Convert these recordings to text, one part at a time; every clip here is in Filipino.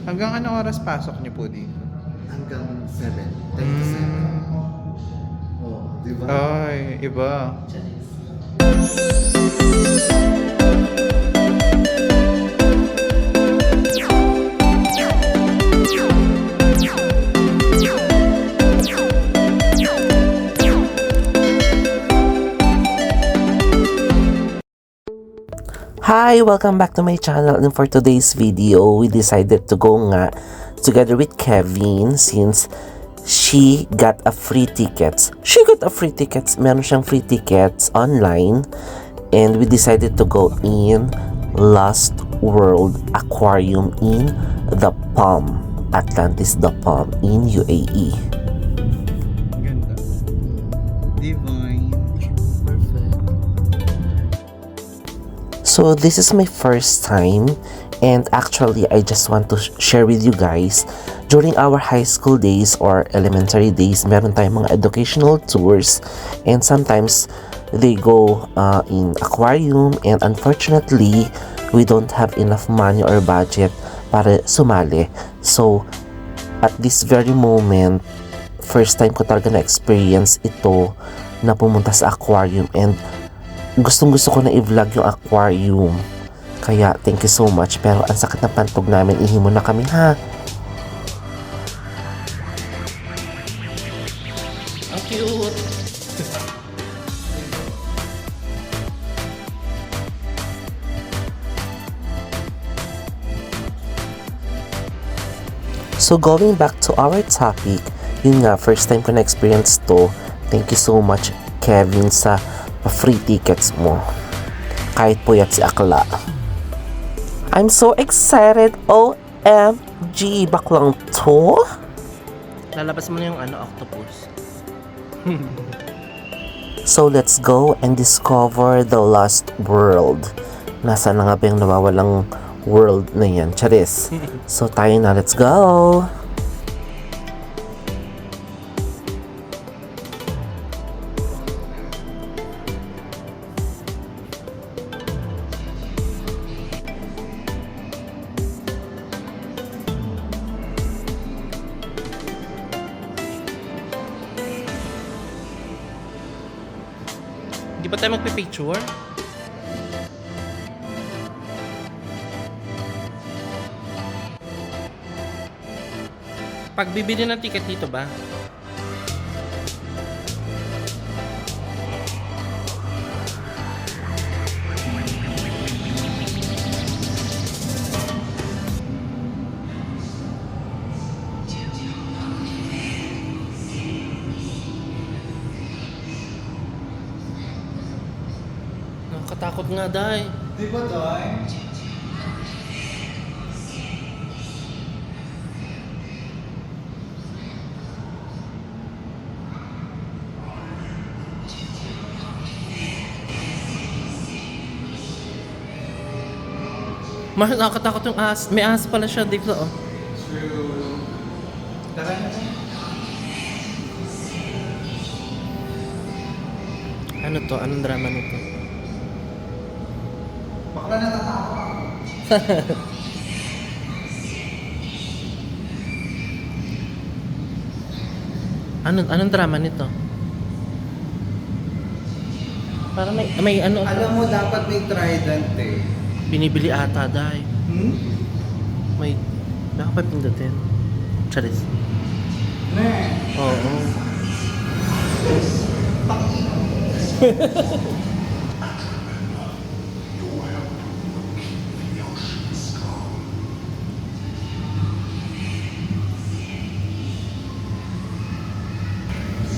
Hanggang anong oras pasok niyo po dito? Hanggang 7, 10 to 7. Oh, di ba? Ay, iba. Hi! Welcome back to my channel, and for today's video, we decided to go nga together with Kevin since she got a free tickets. Meron siyang free tickets online, and we decided to go in Lost World Aquarium in The Palm, Atlantis The Palm in UAE. Ganda. Divine. So this is my first time, and actually I just want to share with you guys, during our high school days or elementary days, meron tayong mga educational tours, and sometimes they go in aquarium, and unfortunately we don't have enough money or budget para sumali. So at this very moment, first time ko talaga na experience ito na pumunta sa aquarium, and gustong gusto ko na i-vlog yung aquarium. Kaya thank you so much, pero ang sakit ng pantog namin, ihimo na kami ha. Ang cute. So going back to our topic, yun nga, first time ko na experience to. Thank you so much, Kevin, sa free tickets mo. Kahit puyat si Akla. I'm so excited. OMG, baklang to. Lalabas mo na yung octopus. So let's go and discover the lost world. Nasa na nga ba yung nawawalang world na yan? Charis. So tayo na, let's go. Hindi pa tayo magpipicture? Pag bibili ng ticket dito ba? Nakakatakot nga, Day. Di ba, Day? Nakakatakot yung ahas. May ahas pala siya dito, oh. True. Tara na. Ano to? Anong drama nito? Bakla natatawa. Anong drama nito? Parang may ano. Alam mo, dapat may trident eh. Binibili ata, Day. May nakapapindutin. Charis. Ne. Oo.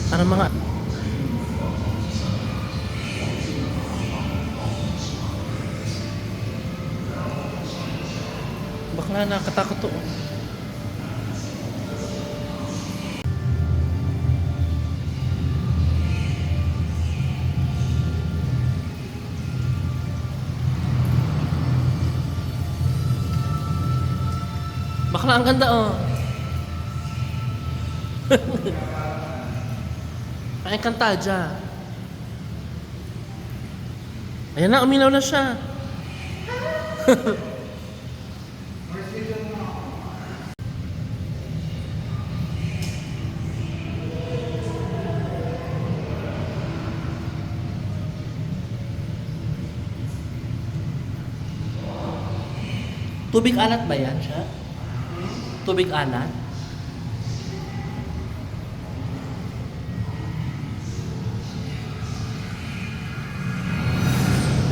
Parang mga bakla, nakakatakot to. Bakla, ang ganda, oh. Ay, Encantadia. Ayan na, uminaw na siya. Tubig alat ba yan siya? Tubig alat?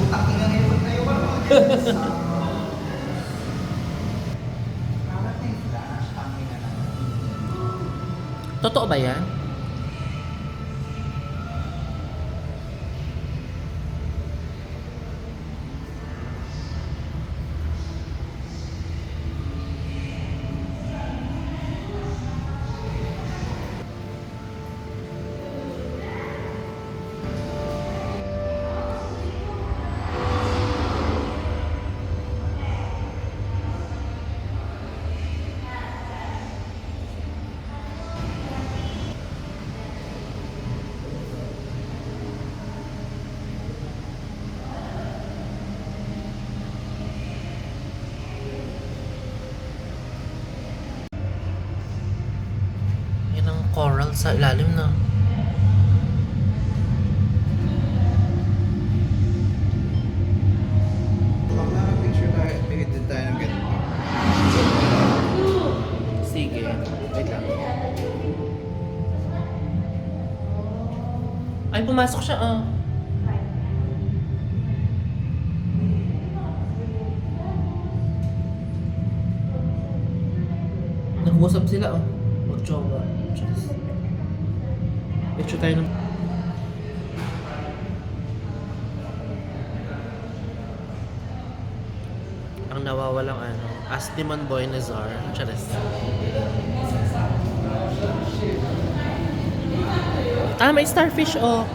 Utak ina ngayon pag tayo ba? Parang yung flash, tangin na lang. Totoo ba yan? Yan ang coral sa ilalim na. Pag na-picture tayo, edit tayo ng ganito. Sige, wait lang. Ay, pumasok siya, ah. Nag-usap sila, oh. Mag-jowa. Cheers. Picture tayo ng... Ang nawawalang ano, Astimon Boy Nazar. Cheers. Ah, may starfish, oh.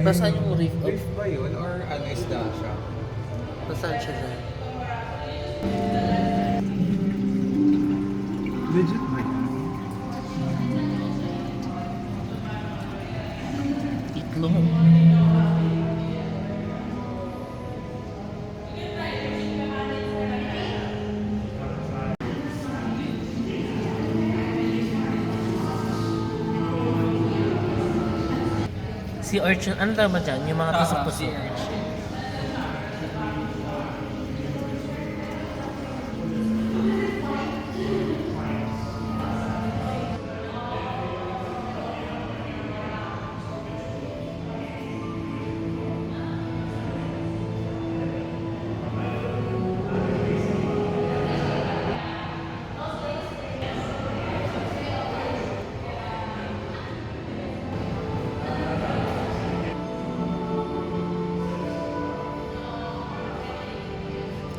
Nasaan yung reef? Reef ba yun? Or ano isda siya? Nasaan siya dyan? Legit ba yun? Itlog. Sea urchin, ano tawag ba dyan? Yung mga tusok-tusok.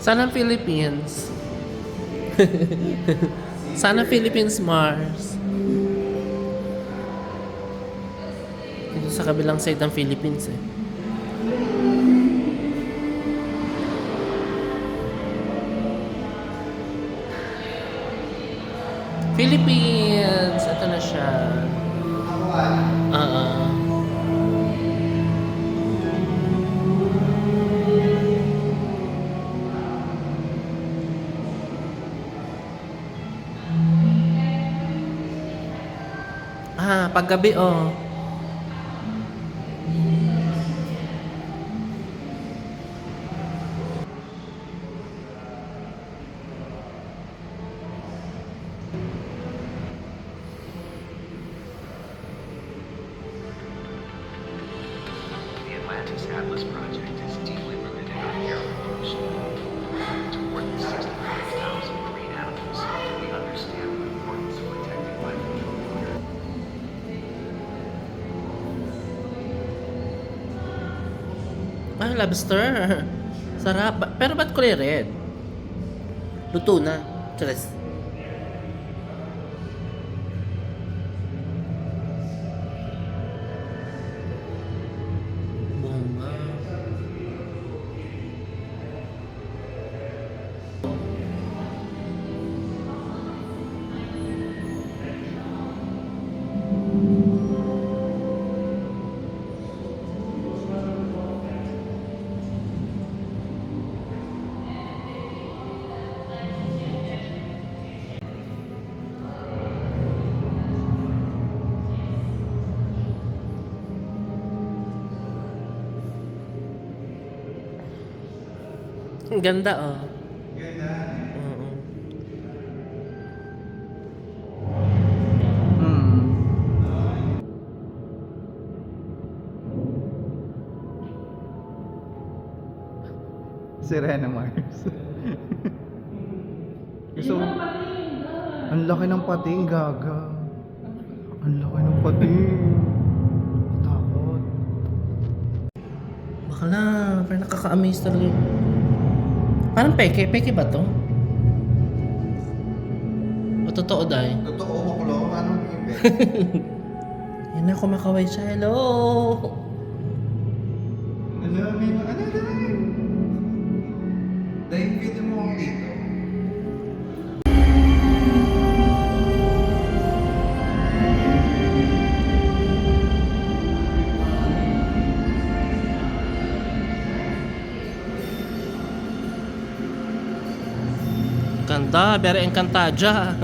Sana Philippines. Sana Philippines Mars. Dito sa kabilang side ng Philippines eh. Philippines! Ito na siya. Paggabi oh. The Atlantis Atlas project is deeply rooted in our air pollution. To more than 65,000 marine animals, we understand the importance of protecting life on the water. Ah, lobster. Sarap. Pero ba't kulay red? Luto na. Charis. Bunga. Ang ganda oh. Ganda. Oo. Serena Mars. Gusto mo? Ang laki ng pating, gaga. Ang laki ng pating. Takot. Bakla, parang nakaka-amaze talaga yun. Parang peke. Peke ba to? O totoo dahil? Totoo, maklo. Anong ibig? Yan na, kumakaway siya. Hello! Ano, may mga ano dahil? Dahil video mo ako dito. Kanta, very encantadia.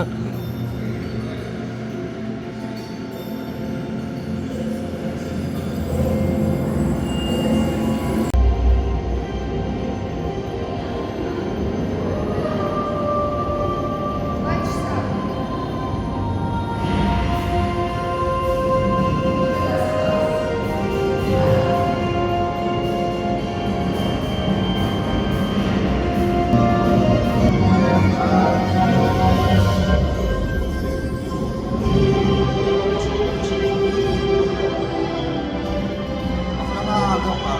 Nakakagaw ka.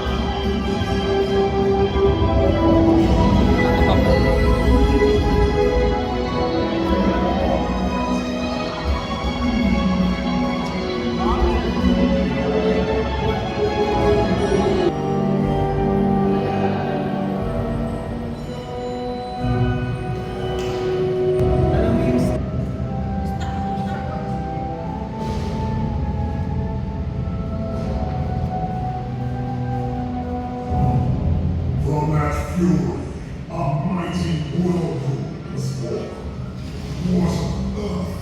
Alam mo yung From that fury, a mighty whirlpool was born. What on earth?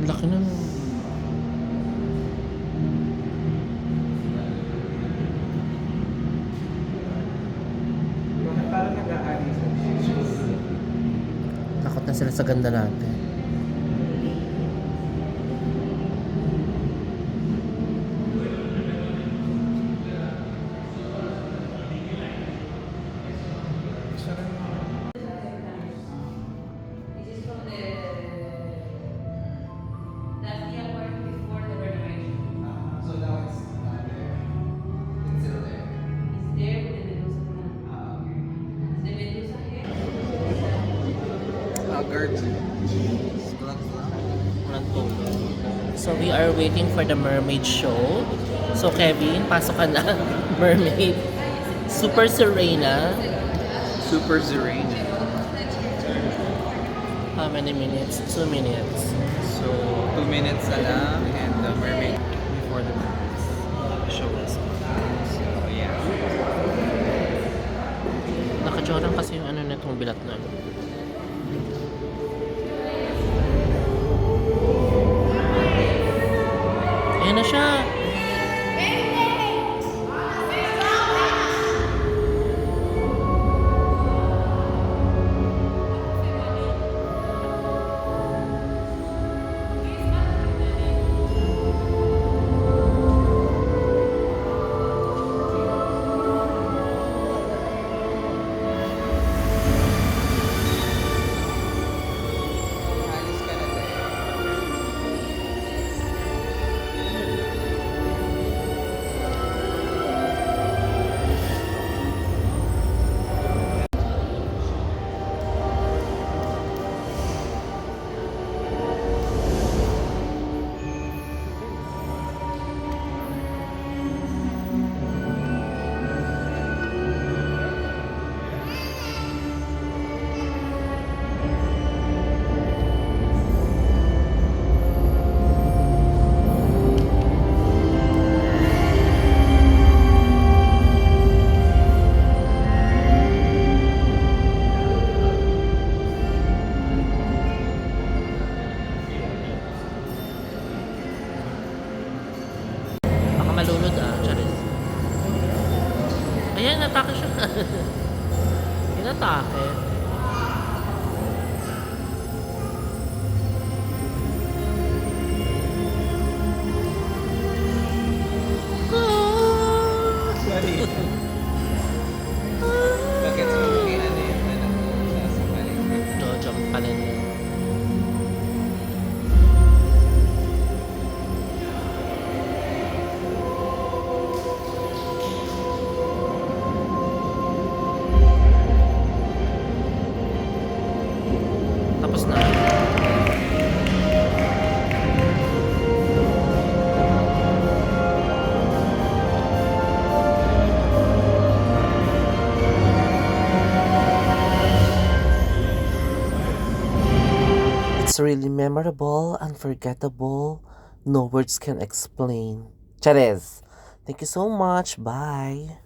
Ang laki na. parang nag-aalis. Takot na sila sa ganda natin. This is from that's the award before the renovation. So now it's not there. It's still there. It's there with the Medusa front. Okay. The Medusa head. Guards. Walang tulog. So we are waiting for the mermaid show. So Kevin, pasok ka na. Mermaid. Super Serena. Super Serene. How many minutes? 2 minutes. So, 2 minutes na lang and the mermaid before the show is on. So, yeah. Nakajorang kasi yung ano na itong bilat na. Ayan na siya. Alis ka na tayo. Sulod Charis. Ayan, natake siya. Inatake. Sorry. Bakit so may ano yung ano sa palengke? Jojong pala niya. Tapos na. It's really memorable, unforgettable. No words can explain. Charis! Thank you so much. Bye!